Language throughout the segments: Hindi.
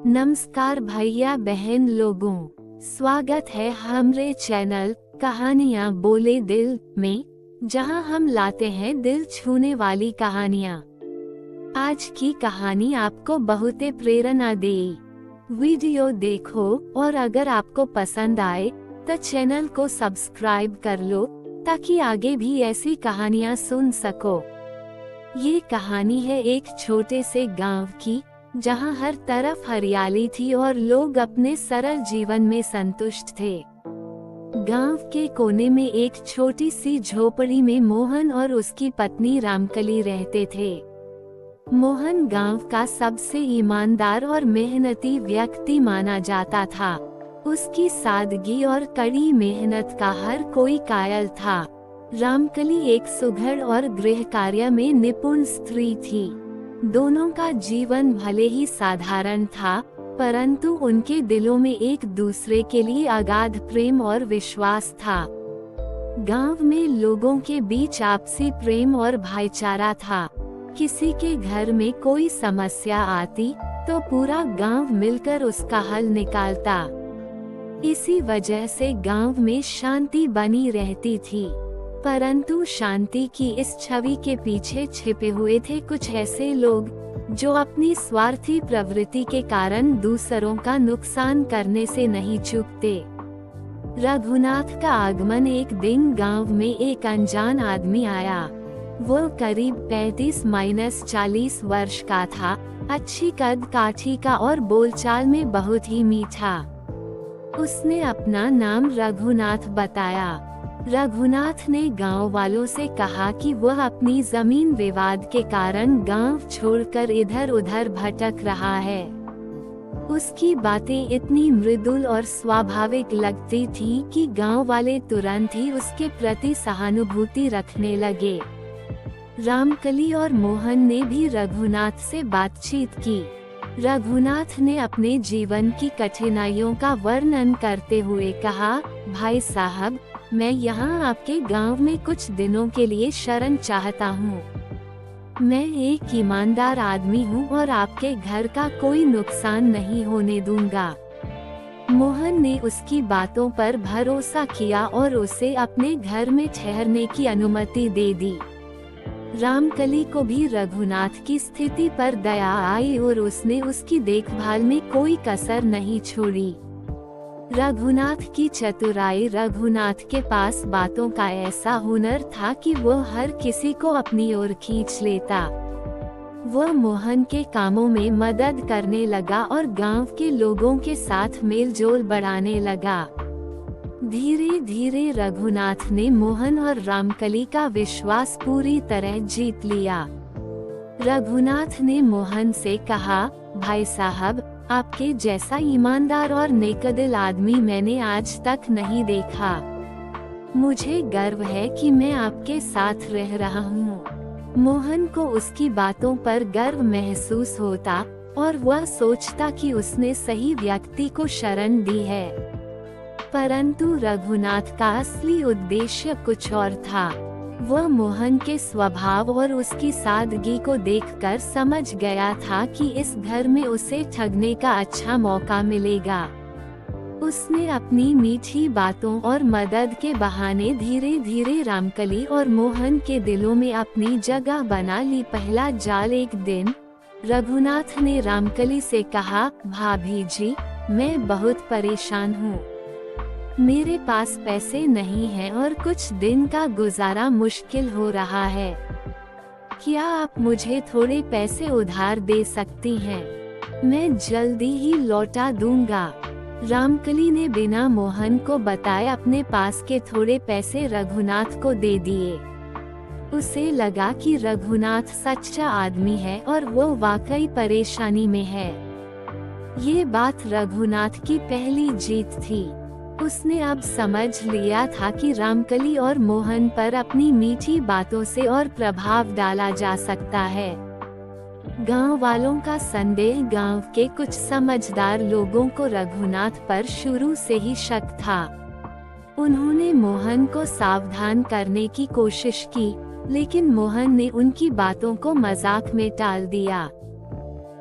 नमस्कार भैया बहन लोगों, स्वागत है हमारे चैनल कहानियाँ बोले दिल में, जहां हम लाते हैं दिल छूने वाली कहानियाँ। आज की कहानी आपको बहुत प्रेरणा देगी। वीडियो देखो और अगर आपको पसंद आए तो चैनल को सब्सक्राइब कर लो ताकि आगे भी ऐसी कहानियाँ सुन सको। ये कहानी है एक छोटे से गांव की, जहां हर तरफ हरियाली थी और लोग अपने सरल जीवन में संतुष्ट थे। गांव के कोने में एक छोटी सी झोपड़ी में मोहन और उसकी पत्नी रामकली रहते थे। मोहन गांव का सबसे ईमानदार और मेहनती व्यक्ति माना जाता था। उसकी सादगी और कड़ी मेहनत का हर कोई कायल था। रामकली एक सुघड़ और गृह कार्य में निपुण स्त्री थी। दोनों का जीवन भले ही साधारण था, परंतु उनके दिलों में एक दूसरे के लिए अगाध प्रेम और विश्वास था। गांव में लोगों के बीच आपसी प्रेम और भाईचारा था। किसी के घर में कोई समस्या आती तो पूरा गांव मिलकर उसका हल निकालता। इसी वजह से गांव में शांति बनी रहती थी। परंतु शांति की इस छवि के पीछे छिपे हुए थे कुछ ऐसे लोग जो अपनी स्वार्थी प्रवृत्ति के कारण दूसरों का नुकसान करने से नहीं चूकते। रघुनाथ का आगमन एक दिन गांव में एक अनजान आदमी आया। वो करीब 35-40 वर्ष का था, अच्छी कद काठी का और बोलचाल में बहुत ही मीठा। उसने अपना नाम रघुनाथ बताया। रघुनाथ ने गांव वालों से कहा कि वह अपनी जमीन विवाद के कारण गांव छोड़कर इधर उधर भटक रहा है। उसकी बातें इतनी मृदुल और स्वाभाविक लगती थी कि गांव वाले तुरंत ही उसके प्रति सहानुभूति रखने लगे। रामकली और मोहन ने भी रघुनाथ से बातचीत की। रघुनाथ ने अपने जीवन की कठिनाइयों का वर्णन करते हुए कहा, भाई साहब, मैं यहाँ आपके गांव में कुछ दिनों के लिए शरण चाहता हूँ। मैं एक ईमानदार आदमी हूँ और आपके घर का कोई नुकसान नहीं होने दूंगा। मोहन ने उसकी बातों पर भरोसा किया और उसे अपने घर में ठहरने की अनुमति दे दी। रामकली को भी रघुनाथ की स्थिति पर दया आई और उसने उसकी देखभाल में कोई कसर नहीं छोड़ी। रघुनाथ की चतुराई। रघुनाथ के पास बातों का ऐसा हुनर था कि वो हर किसी को अपनी ओर खींच लेता। वह मोहन के कामों में मदद करने लगा और गांव के लोगों के साथ मेलजोल बढ़ाने लगा। धीरे धीरे रघुनाथ ने मोहन और रामकली का विश्वास पूरी तरह जीत लिया। रघुनाथ ने मोहन से कहा, भाई साहब, आपके जैसा ईमानदार और नेकदिल आदमी मैंने आज तक नहीं देखा। मुझे गर्व है कि मैं आपके साथ रह रहा हूँ। मोहन को उसकी बातों पर गर्व महसूस होता और वह सोचता कि उसने सही व्यक्ति को शरण दी है। परंतु रघुनाथ का असली उद्देश्य कुछ और था। वह मोहन के स्वभाव और उसकी सादगी को देखकर समझ गया था कि इस घर में उसे ठगने का अच्छा मौका मिलेगा। उसने अपनी मीठी बातों और मदद के बहाने धीरे धीरे रामकली और मोहन के दिलों में अपनी जगह बना ली। पहला जाल। एक दिन रघुनाथ ने रामकली से कहा, भाभी जी, मैं बहुत परेशान हूँ। मेरे पास पैसे नहीं हैं और कुछ दिन का गुजारा मुश्किल हो रहा है। क्या आप मुझे थोड़े पैसे उधार दे सकती हैं? मैं जल्दी ही लौटा दूंगा। रामकली ने बिना मोहन को बताए अपने पास के थोड़े पैसे रघुनाथ को दे दिए। उसे लगा कि रघुनाथ सच्चा आदमी है और वो वाकई परेशानी में है। ये बात रघुनाथ की पहली जीत थी। उसने अब समझ लिया था कि रामकली और मोहन पर अपनी मीठी बातों से और प्रभाव डाला जा सकता है। गांव वालों का संदेह। गांव के कुछ समझदार लोगों को रघुनाथ पर शुरू से ही शक था। उन्होंने मोहन को सावधान करने की कोशिश की, लेकिन मोहन ने उनकी बातों को मजाक में टाल दिया।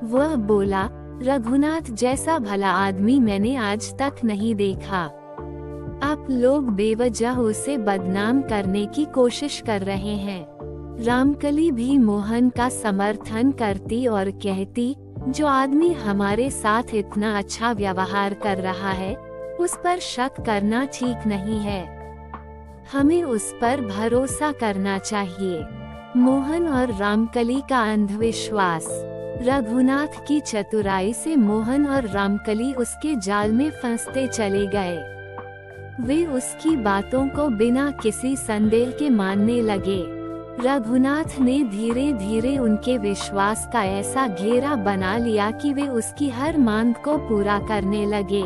वह बोला, रघुनाथ जैसा भला आदमी मैंने आज तक नहीं देखा। आप लोग बेवजह उसे बदनाम करने की कोशिश कर रहे हैं। रामकली भी मोहन का समर्थन करती और कहती, जो आदमी हमारे साथ इतना अच्छा व्यवहार कर रहा है, उस पर शक करना ठीक नहीं है। हमें उस पर भरोसा करना चाहिए। मोहन और रामकली का अंधविश्वास। रघुनाथ की चतुराई से मोहन और रामकली उसके जाल में फंसते चले गए। वे उसकी बातों को बिना किसी संदेह के मानने लगे। रघुनाथ ने धीरे धीरे उनके विश्वास का ऐसा घेरा बना लिया कि वे उसकी हर मांग को पूरा करने लगे।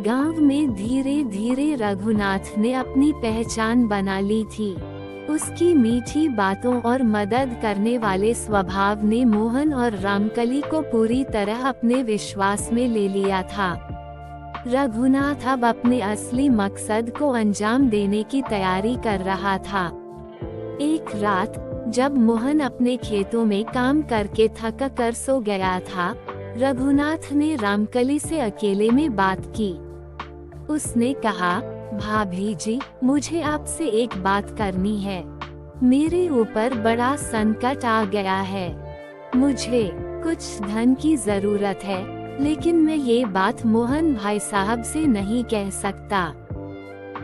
गांव में धीरे धीरे रघुनाथ ने अपनी पहचान बना ली थी। उसकी मीठी बातों और मदद करने वाले स्वभाव ने मोहन और रामकली को पूरी तरह अपने विश्वास में ले लिया था। रघुनाथ अब अपने असली मकसद को अंजाम देने की तैयारी कर रहा था। एक रात जब मोहन अपने खेतों में काम करके थक कर सो गया था, रघुनाथ ने रामकली से अकेले में बात की। उसने कहा, भाभी जी, मुझे आपसे एक बात करनी है। मेरे ऊपर बड़ा संकट आ गया है। मुझे कुछ धन की जरूरत है, लेकिन मैं ये बात मोहन भाई साहब से नहीं कह सकता।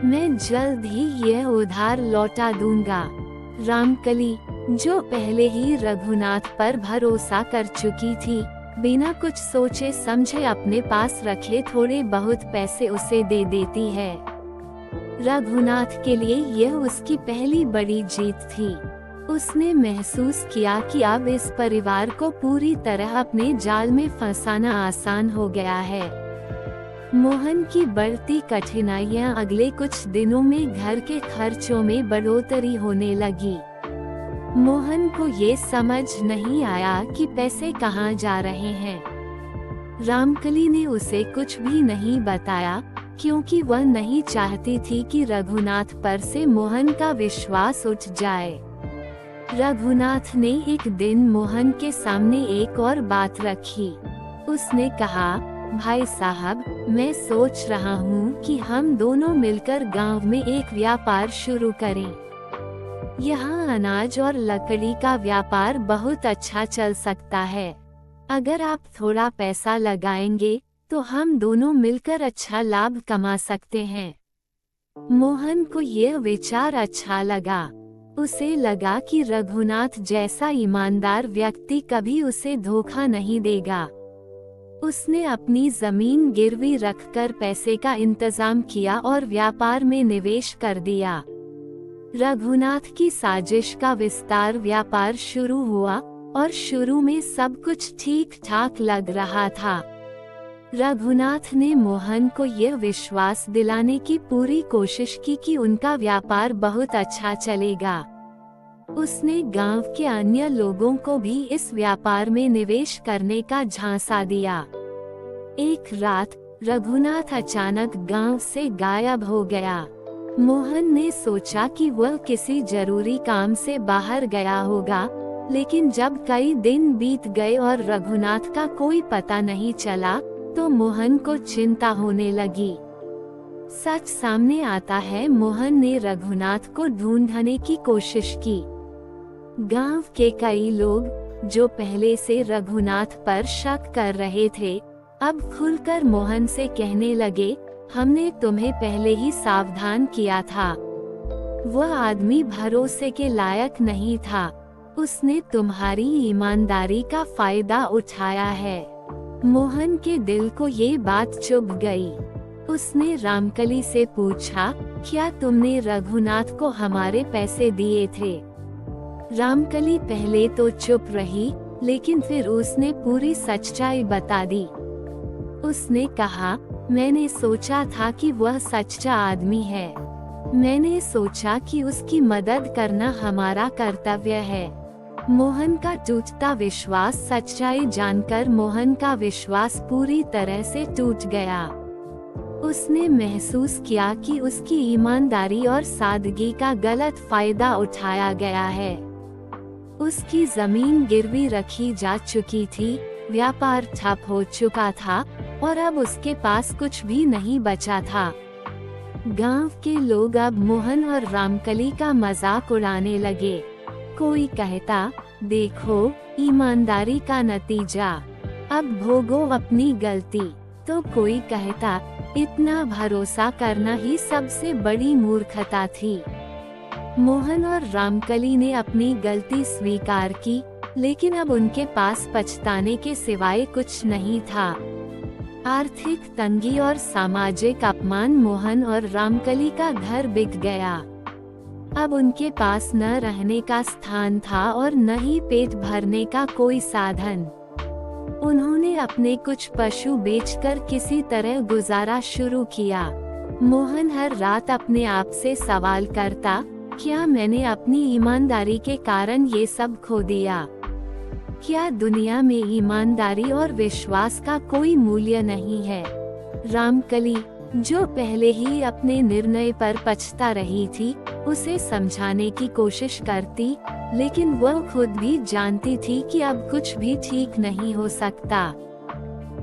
मैं जल्द ही यह उधार लौटा दूंगा। रामकली, जो पहले ही रघुनाथ पर भरोसा कर चुकी थी, बिना कुछ सोचे समझे अपने पास रखे थोड़े बहुत पैसे उसे दे देती है। रघुनाथ के लिए यह उसकी पहली बड़ी जीत थी। उसने महसूस किया कि अब इस परिवार को पूरी तरह अपने जाल में फंसाना आसान हो गया है। मोहन की बढ़ती कठिनाइयां अगले कुछ दिनों में घर के खर्चों में बढ़ोतरी होने लगी। मोहन को ये समझ नहीं आया कि पैसे कहाँ जा रहे हैं। रामकली ने उसे कुछ भी नहीं बताया, क्योंकि वह नहीं चाहती थी कि रघुनाथ पर से मोहन का विश्वास उठ जाए। रघुनाथ ने एक दिन मोहन के सामने एक और बात रखी। उसने कहा, भाई साहब, मैं सोच रहा हूँ कि हम दोनों मिलकर गांव में एक व्यापार शुरू करें। यहाँ अनाज और लकड़ी का व्यापार बहुत अच्छा चल सकता है। अगर आप थोड़ा पैसा लगाएंगे तो हम दोनों मिलकर अच्छा लाभ कमा सकते हैं। मोहन को यह विचार अच्छा लगा। उसे लगा कि रघुनाथ जैसा ईमानदार व्यक्ति कभी उसे धोखा नहीं देगा। उसने अपनी जमीन गिरवी रखकर पैसे का इंतजाम किया और व्यापार में निवेश कर दिया। रघुनाथ की साजिश का विस्तार व्यापार शुरू हुआ और शुरू में सब कुछ ठीक ठाक लग रहा था। रघुनाथ ने मोहन को यह विश्वास दिलाने की पूरी कोशिश की कि उनका व्यापार बहुत अच्छा चलेगा। उसने गांव के अन्य लोगों को भी इस व्यापार में निवेश करने का झांसा दिया। एक रात रघुनाथ अचानक गांव से गायब हो गया। मोहन ने सोचा कि वह किसी जरूरी काम से बाहर गया होगा, लेकिन जब कई दिन बीत गए और रघुनाथ का कोई पता नहीं चला, तो मोहन को चिंता होने लगी। सच सामने आता है, मोहन ने रघुनाथ को ढूंढने की कोशिश की। गांव के कई लोग जो पहले से रघुनाथ पर शक कर रहे थे, अब खुलकर मोहन से कहने लगे, हमने तुम्हें पहले ही सावधान किया था। वह आदमी भरोसे के लायक नहीं था। उसने तुम्हारी ईमानदारी का फायदा उठाया है। मोहन के दिल को ये बात चुभ गई। उसने रामकली से पूछा, क्या तुमने रघुनाथ को हमारे पैसे दिए थे? रामकली पहले तो चुप रही, लेकिन फिर उसने पूरी सच्चाई बता दी। उसने कहा, मैंने सोचा था कि वह सच्चा आदमी है। मैंने सोचा कि उसकी मदद करना हमारा कर्तव्य है। मोहन का टूटता विश्वास सच्चाई जानकर मोहन का विश्वास पूरी तरह से टूट गया। उसने महसूस किया कि उसकी ईमानदारी और सादगी का गलत फायदा उठाया गया है। उसकी जमीन गिरवी रखी जा चुकी थी, व्यापार ठप हो चुका था और अब उसके पास कुछ भी नहीं बचा था। गांव के लोग अब मोहन और रामकली का मजाक उड़ाने लगे। कोई कहता, देखो ईमानदारी का नतीजा, अब भोगो अपनी गलती। तो कोई कहता, इतना भरोसा करना ही सबसे बड़ी मूर्खता थी। मोहन और रामकली ने अपनी गलती स्वीकार की, लेकिन अब उनके पास पछताने के सिवाय कुछ नहीं था। आर्थिक तंगी और सामाजिक अपमान मोहन और रामकली का घर बिक गया। अब उनके पास न रहने का स्थान था और न ही पेट भरने का कोई साधन। उन्होंने अपने कुछ पशु बेचकर किसी तरह गुजारा शुरू किया। मोहन हर रात अपने आप से सवाल करता, क्या मैंने अपनी ईमानदारी के कारण ये सब खो दिया? क्या दुनिया में ईमानदारी और विश्वास का कोई मूल्य नहीं है? रामकली, जो पहले ही अपने निर्णय पर पछता रही थी, उसे समझाने की कोशिश करती, लेकिन वह खुद भी जानती थी कि अब कुछ भी ठीक नहीं हो सकता।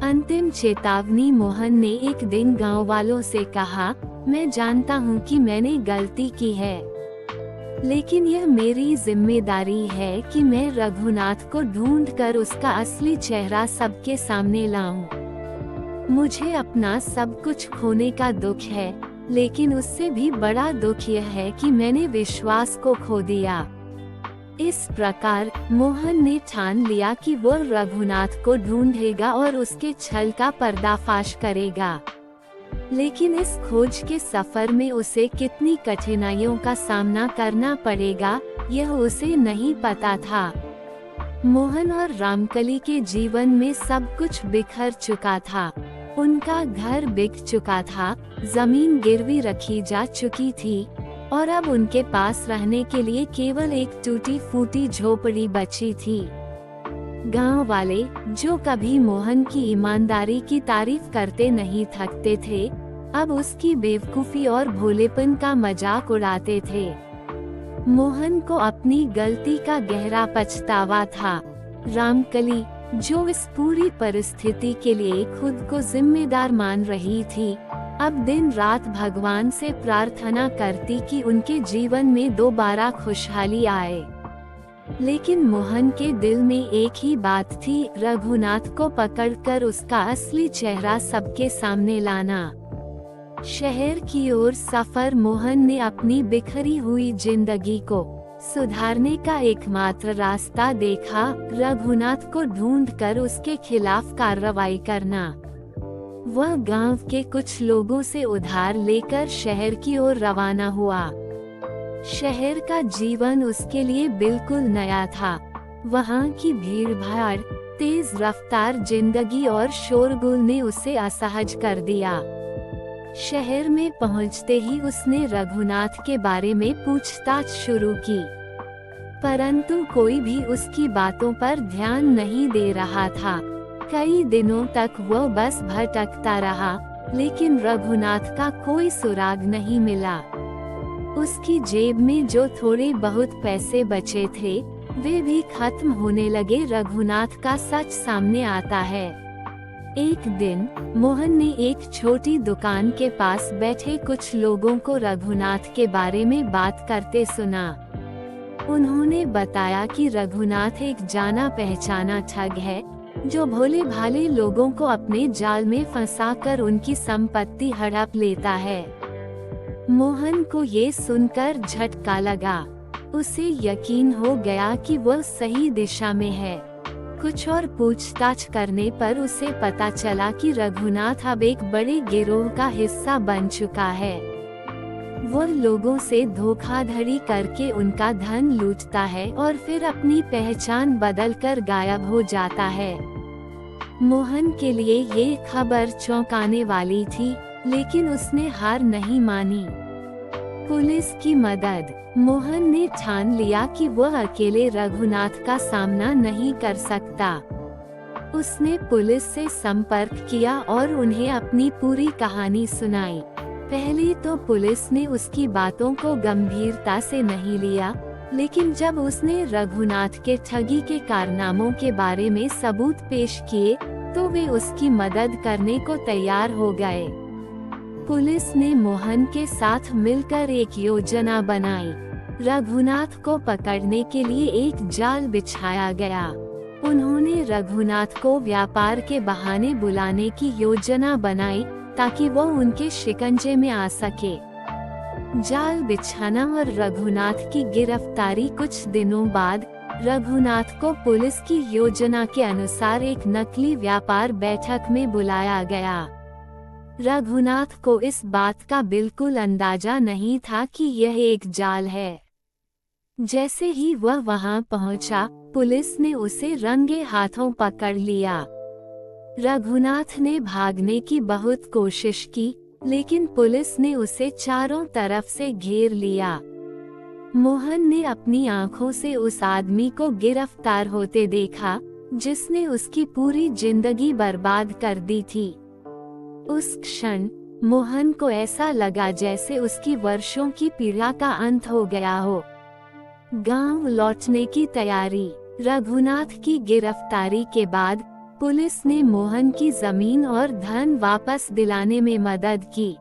अंतिम चेतावनी मोहन ने एक दिन गांव वालों से कहा, मैं जानता हूं कि मैंने गलती की है, लेकिन यह मेरी जिम्मेदारी है कि मैं रघुनाथ को ढूंढकर उसका असली चेहरा सबके सामने लाऊं। मुझे अपना सब कुछ खोने का दुख है, लेकिन उससे भी बड़ा दुख यह है कि मैंने विश्वास को खो दिया। इस प्रकार मोहन ने ठान लिया कि वह रघुनाथ को ढूंढेगा और उसके छल का पर्दाफाश करेगा। लेकिन इस खोज के सफर में उसे कितनी कठिनाइयों का सामना करना पड़ेगा, यह उसे नहीं पता था। मोहन और रामकली के जीवन में सब कुछ बिखर चुका था। उनका घर बिक चुका था, जमीन गिरवी रखी जा चुकी थी और अब उनके पास रहने के लिए केवल एक टूटी फूटी झोपड़ी बची थी। गांव वाले, जो कभी मोहन की ईमानदारी की तारीफ करते नहीं थकते थे, अब उसकी बेवकूफी और भोलेपन का मजाक उड़ाते थे। मोहन को अपनी गलती का गहरा पछतावा था। रामकली, जो इस पूरी परिस्थिति के लिए खुद को जिम्मेदार मान रही थी, अब दिन रात भगवान से प्रार्थना करती कि उनके जीवन में दोबारा खुशहाली आए। लेकिन मोहन के दिल में एक ही बात थी, रघुनाथ को पकड़कर उसका असली चेहरा सबके सामने लाना। शहर की ओर सफर मोहन ने अपनी बिखरी हुई जिंदगी को सुधारने का एकमात्र रास्ता देखा, रघुनाथ को ढूंढकर उसके खिलाफ कार्रवाई करना। वह गांव के कुछ लोगों से उधार लेकर शहर की ओर रवाना हुआ। शहर का जीवन उसके लिए बिल्कुल नया था। वहां की भीड़-भाड़, तेज रफ्तार जिंदगी और शोरगुल ने उसे असहज कर दिया। शहर में पहुंचते ही उसने रघुनाथ के बारे में पूछताछ शुरू की, परंतु कोई भी उसकी बातों पर ध्यान नहीं दे रहा था। कई दिनों तक वह बस भटकता रहा, लेकिन रघुनाथ का कोई सुराग नहीं मिला। उसकी जेब में जो थोड़े बहुत पैसे बचे थे, वे भी खत्म होने लगे। रघुनाथ का सच सामने आता है। एक दिन मोहन ने एक छोटी दुकान के पास बैठे कुछ लोगों को रघुनाथ के बारे में बात करते सुना। उन्होंने बताया कि रघुनाथ एक जाना पहचाना ठग है, जो भोले भाले लोगों को अपने जाल में फंसाकर उनकी संपत्ति हड़प लेता है। मोहन को ये सुनकर झटका लगा। उसे यकीन हो गया कि वह सही दिशा में है। कुछ और पूछताछ करने पर उसे पता चला कि रघुनाथ अब एक बड़े गिरोह का हिस्सा बन चुका है। वह लोगों से धोखाधड़ी करके उनका धन लूटता है और फिर अपनी पहचान बदलकर गायब हो जाता है। मोहन के लिए ये खबर चौंकाने वाली थी, लेकिन उसने हार नहीं मानी। पुलिस की मदद। मोहन ने ठान लिया कि वह अकेले रघुनाथ का सामना नहीं कर सकता। उसने पुलिस से संपर्क किया और उन्हें अपनी पूरी कहानी सुनाई। पहले तो पुलिस ने उसकी बातों को गंभीरता से नहीं लिया, लेकिन जब उसने रघुनाथ के ठगी के कारनामों के बारे में सबूत पेश किए तो वे उसकी मदद करने को तैयार हो गए। पुलिस ने मोहन के साथ मिलकर एक योजना बनाई। रघुनाथ को पकड़ने के लिए एक जाल बिछाया गया। उन्होंने रघुनाथ को व्यापार के बहाने बुलाने की योजना बनाई ताकि वो उनके शिकंजे में आ सके। जाल बिछाना और रघुनाथ की गिरफ्तारी। कुछ दिनों बाद रघुनाथ को पुलिस की योजना के अनुसार एक नकली व्यापार बैठक में बुलाया गया। रघुनाथ को इस बात का बिल्कुल अंदाजा नहीं था कि यह एक जाल है। जैसे ही वह वहां पहुंचा, पुलिस ने उसे रंगे हाथों पकड़ लिया। रघुनाथ ने भागने की बहुत कोशिश की, लेकिन पुलिस ने उसे चारों तरफ से घेर लिया। मोहन ने अपनी आंखों से उस आदमी को गिरफ्तार होते देखा, जिसने उसकी पूरी जिंदगी बर्बाद कर दी थी। उस क्षण मोहन को ऐसा लगा जैसे उसकी वर्षों की पीड़ा का अंत हो गया हो। गांव लौटने की तैयारी। रघुनाथ की गिरफ्तारी के बाद पुलिस ने मोहन की जमीन और धन वापस दिलाने में मदद की।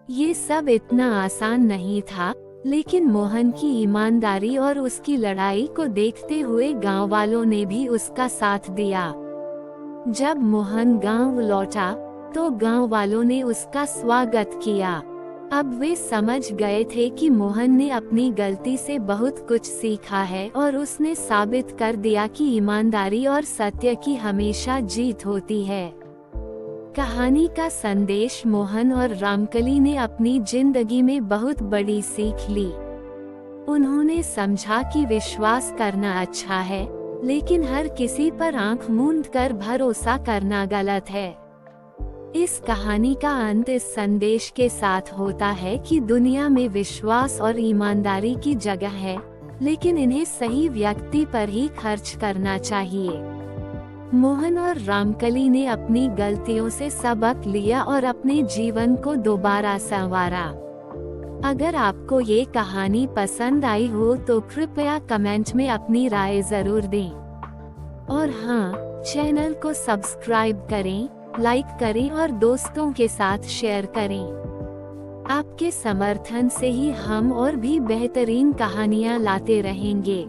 ये सब इतना आसान नहीं था, लेकिन मोहन की ईमानदारी और उसकी लड़ाई को देखते हुए गांव वालों ने भी उसका साथ दिया। जब मोहन गांव लौटा तो गांव वालों ने उसका स्वागत किया। अब वे समझ गए थे कि मोहन ने अपनी गलती से बहुत कुछ सीखा है और उसने साबित कर दिया कि ईमानदारी और सत्य की हमेशा जीत होती है। कहानी का संदेश। मोहन और रामकली ने अपनी जिंदगी में बहुत बड़ी सीख ली। उन्होंने समझा कि विश्वास करना अच्छा है, लेकिन हर किसी पर आंख मूंद कर भरोसा करना गलत है। इस कहानी का अंत इस संदेश के साथ होता है कि दुनिया में विश्वास और ईमानदारी की जगह है, लेकिन इन्हें सही व्यक्ति पर ही खर्च करना चाहिए। मोहन और रामकली ने अपनी गलतियों से सबक लिया और अपने जीवन को दोबारा संवारा। अगर आपको ये कहानी पसंद आई हो तो कृपया कमेंट में अपनी राय जरूर दें। और हाँ, चैनल को सब्सक्राइब करें, लाइक करें और दोस्तों के साथ शेयर करें। आपके समर्थन से ही हम और भी बेहतरीन कहानियाँ लाते रहेंगे।